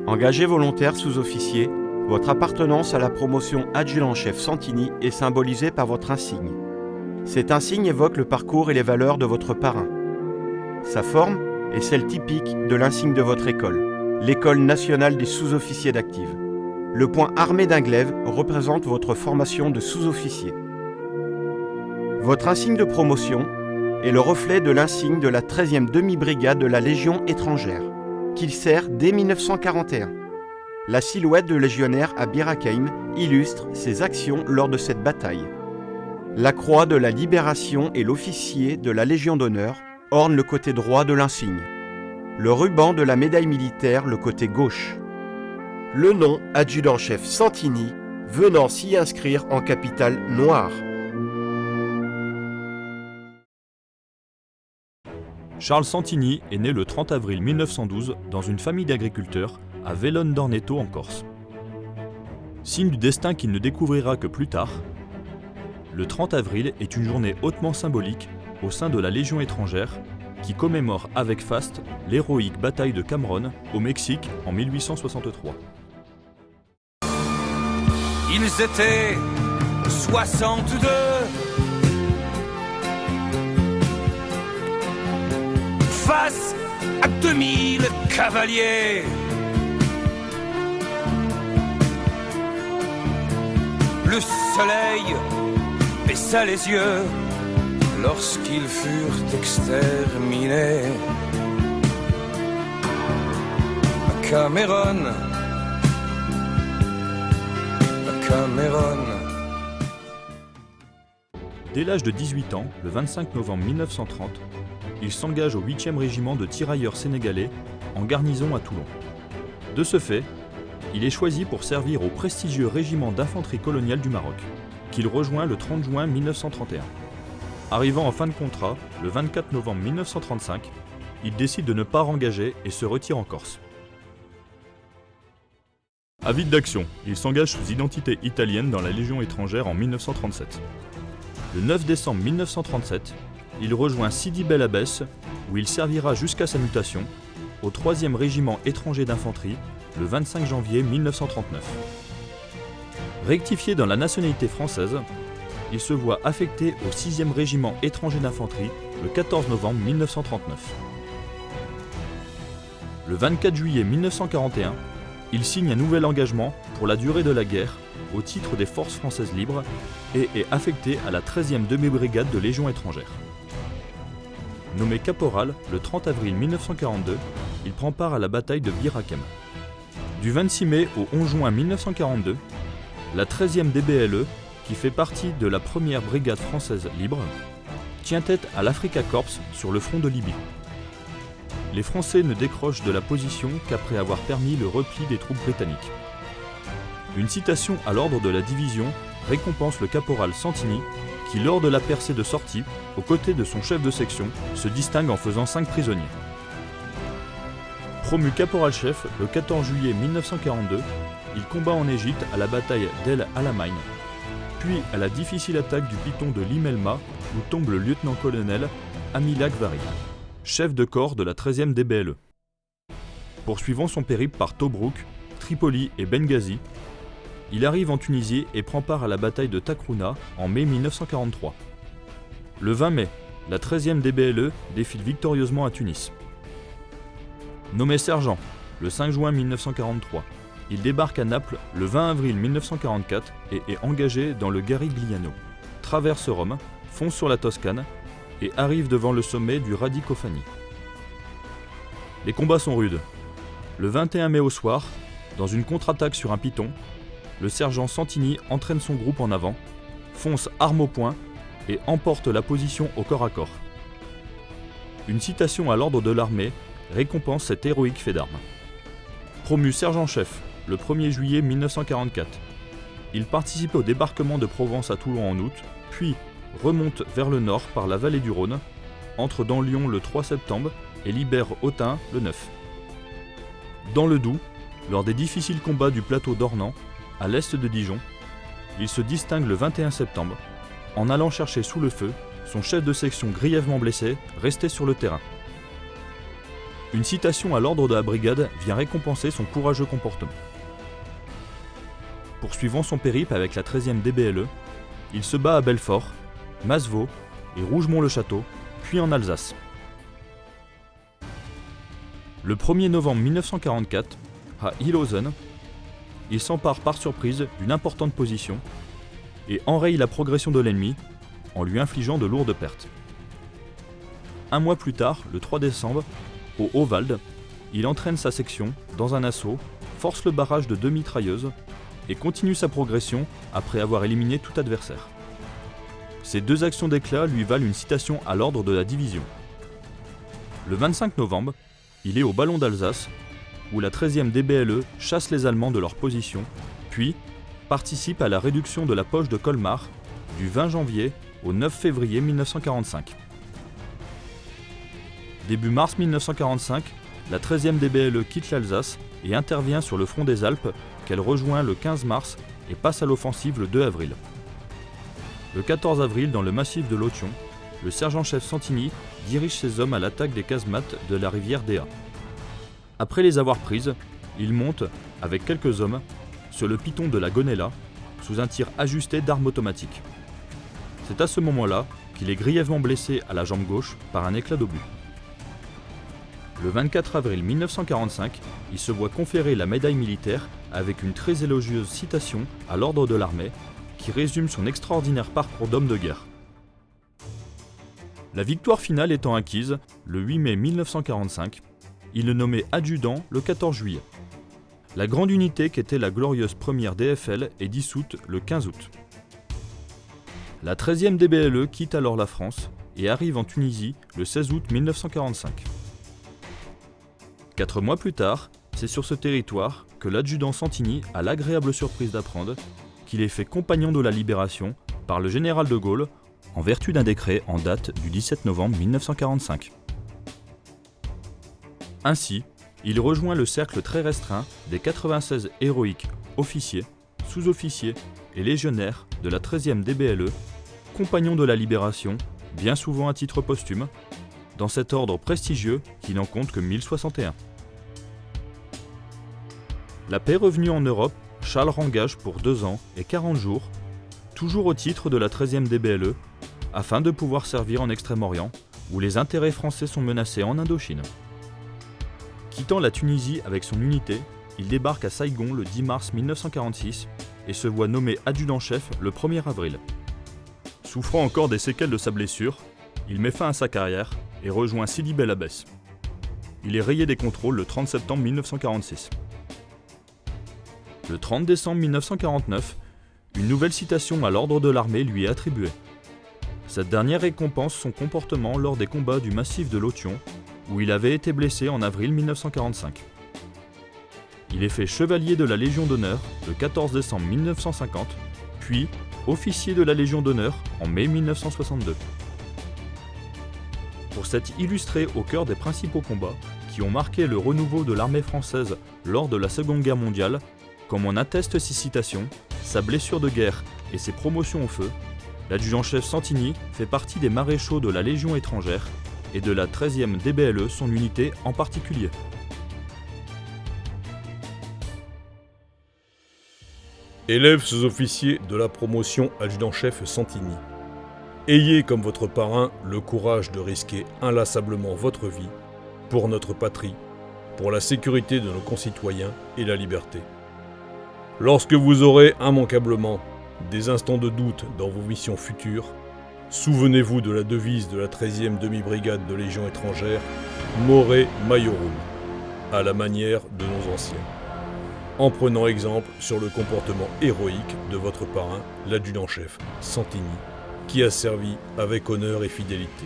Engagé volontaire sous-officier, votre appartenance à la promotion adjudant-chef Santini est symbolisée par votre insigne. Cet insigne évoque le parcours et les valeurs de votre parrain. Sa forme est celle typique de l'insigne de votre école, l'École nationale des sous-officiers d'active. Le point armé d'un glaive représente votre formation de sous-officier. Votre insigne de promotion est le reflet de l'insigne de la 13e demi-brigade de la Légion étrangère, qu'il sert dès 1941. La silhouette de légionnaire à Bir Hakeim illustre ses actions lors de cette bataille. La croix de la Libération et l'officier de la Légion d'honneur ornent le côté droit de l'insigne. Le ruban de la médaille militaire le côté gauche. Le nom adjudant-chef Santini venant s'y inscrire en capitale noire. Charles Santini est né le 30 avril 1912 dans une famille d'agriculteurs à Vellone d'Orneto en Corse. Signe du destin qu'il ne découvrira que plus tard, le 30 avril est une journée hautement symbolique au sein de la Légion étrangère qui commémore avec faste l'héroïque bataille de Cameron au Mexique en 1863. Ils étaient 62 face à 2000 cavaliers. Le soleil baissa les yeux lorsqu'ils furent exterminés. À Cameron, Dès l'âge de 18 ans, le 25 novembre 1930, il s'engage au 8e régiment de tirailleurs sénégalais en garnison à Toulon. De ce fait, il est choisi pour servir au prestigieux régiment d'infanterie coloniale du Maroc, qu'il rejoint le 30 juin 1931. Arrivant en fin de contrat, le 24 novembre 1935, il décide de ne pas rengager et se retire en Corse. Avide d'action, il s'engage sous identité italienne dans la Légion étrangère en 1937. Le 9 décembre 1937, il rejoint Sidi Bel Abbès, où il servira jusqu'à sa mutation, au 3e régiment étranger d'infanterie, le 25 janvier 1939. Rectifié dans la nationalité française, il se voit affecté au 6e régiment étranger d'infanterie le 14 novembre 1939. Le 24 juillet 1941, il signe un nouvel engagement pour la durée de la guerre au titre des forces françaises libres et est affecté à la 13e demi-brigade de Légion étrangère. Nommé caporal le 30 avril 1942, il prend part à la bataille de Bir Hakeim. Du 26 mai au 11 juin 1942, la 13e DBLE, qui fait partie de la 1re brigade française libre, tient tête à l'Africa Corps sur le front de Libye. Les Français ne décrochent de la position qu'après avoir permis le repli des troupes britanniques. Une citation à l'ordre de la division récompense le caporal Santini, qui lors de la percée de sortie, aux côtés de son chef de section, se distingue en faisant 5 prisonniers. Promu caporal-chef le 14 juillet 1942, il combat en Égypte à la bataille d'El Alamein, puis à la difficile attaque du piton de l'Imelma, où tombe le lieutenant-colonel Amilak Vari, chef de corps de la 13e DBLE. Poursuivant son périple par Tobrouk, Tripoli et Benghazi, il arrive en Tunisie et prend part à la bataille de Takrouna en mai 1943. Le 20 mai, la 13e DBLE défile victorieusement à Tunis. Nommé sergent le 5 juin 1943, il débarque à Naples le 20 avril 1944 et est engagé dans le Garigliano, traverse Rome, fonce sur la Toscane et arrive devant le sommet du Radicofani. Les combats sont rudes. Le 21 mai au soir, dans une contre-attaque sur un piton, le sergent Santini entraîne son groupe en avant, fonce arme au poing et emporte la position au corps à corps. Une citation à l'ordre de l'armée récompense cet héroïque fait d'armes. Promu sergent-chef le 1er juillet 1944, il participe au débarquement de Provence à Toulon en août, puis remonte vers le nord par la vallée du Rhône, entre dans Lyon le 3 septembre et libère Autun le 9. Dans le Doubs, lors des difficiles combats du plateau d'Ornans, à l'est de Dijon, il se distingue le 21 septembre en allant chercher sous le feu son chef de section grièvement blessé resté sur le terrain. Une citation à l'ordre de la brigade vient récompenser son courageux comportement. Poursuivant son périple avec la 13e DBLE, il se bat à Belfort, Masevaux et Rougemont-le-Château, puis en Alsace. Le 1er novembre 1944, à Ilhausen, il s'empare par surprise d'une importante position et enraye la progression de l'ennemi en lui infligeant de lourdes pertes. Un mois plus tard, le 3 décembre, au Haut-Vald, il entraîne sa section dans un assaut, force le barrage de 2 mitrailleuses et continue sa progression après avoir éliminé tout adversaire. Ces 2 actions d'éclat lui valent une citation à l'ordre de la division. Le 25 novembre, il est au Ballon d'Alsace, où la 13e DBLE chasse les Allemands de leur position, puis participe à la réduction de la poche de Colmar du 20 janvier au 9 février 1945. Début mars 1945, la 13e DBLE quitte l'Alsace et intervient sur le front des Alpes qu'elle rejoint le 15 mars et passe à l'offensive le 2 avril. Le 14 avril, dans le massif de Lotion, le sergent-chef Santini dirige ses hommes à l'attaque des casemates de la rivière Déa. Après les avoir prises, il monte, avec quelques hommes, sur le piton de la Gonella, sous un tir ajusté d'armes automatiques. C'est à ce moment-là qu'il est grièvement blessé à la jambe gauche par un éclat d'obus. Le 24 avril 1945, il se voit conférer la médaille militaire avec une très élogieuse citation à l'ordre de l'armée qui résume son extraordinaire parcours d'homme de guerre. La victoire finale étant acquise, le 8 mai 1945, il est nommé adjudant le 14 juillet. La grande unité qu'était la glorieuse première DFL est dissoute le 15 août. La 13e DBLE quitte alors la France et arrive en Tunisie le 16 août 1945. 4 mois plus tard, c'est sur ce territoire que l'adjudant Santini a l'agréable surprise d'apprendre qu'il est fait compagnon de la Libération par le général de Gaulle en vertu d'un décret en date du 17 novembre 1945. Ainsi, il rejoint le cercle très restreint des 96 héroïques officiers, sous-officiers et légionnaires de la 13e DBLE, compagnons de la Libération, bien souvent à titre posthume, dans cet ordre prestigieux qui n'en compte que 1061. La paix revenue en Europe, Charles rengage pour 2 ans et 40 jours, toujours au titre de la 13e DBLE, afin de pouvoir servir en Extrême-Orient, où les intérêts français sont menacés en Indochine. Quittant la Tunisie avec son unité, il débarque à Saïgon le 10 mars 1946 et se voit nommé adjudant-chef le 1er avril. Souffrant encore des séquelles de sa blessure, il met fin à sa carrière et rejoint Sidi Bel Abbès. Il est rayé des contrôles le 30 septembre 1946. Le 30 décembre 1949, une nouvelle citation à l'ordre de l'armée lui est attribuée. Cette dernière récompense son comportement lors des combats du massif de Lotion, où il avait été blessé en avril 1945. Il est fait chevalier de la Légion d'honneur le 14 décembre 1950, puis officier de la Légion d'honneur en mai 1962. Pour s'être illustré au cœur des principaux combats qui ont marqué le renouveau de l'armée française lors de la Seconde Guerre mondiale, comme en attestent ses citations, sa blessure de guerre et ses promotions au feu, l'adjudant-chef Santini fait partie des maréchaux de la Légion étrangère et de la 13e DBLE, son unité en particulier. Élèves sous-officiers de la promotion adjudant-chef Santini, ayez comme votre parrain le courage de risquer inlassablement votre vie pour notre patrie, pour la sécurité de nos concitoyens et la liberté. Lorsque vous aurez immanquablement des instants de doute dans vos missions futures, souvenez-vous de la devise de la 13e demi-brigade de Légion étrangère, More Maiorum, à la manière de nos anciens, en prenant exemple sur le comportement héroïque de votre parrain, l'adjudant-chef Santini, qui a servi avec honneur et fidélité.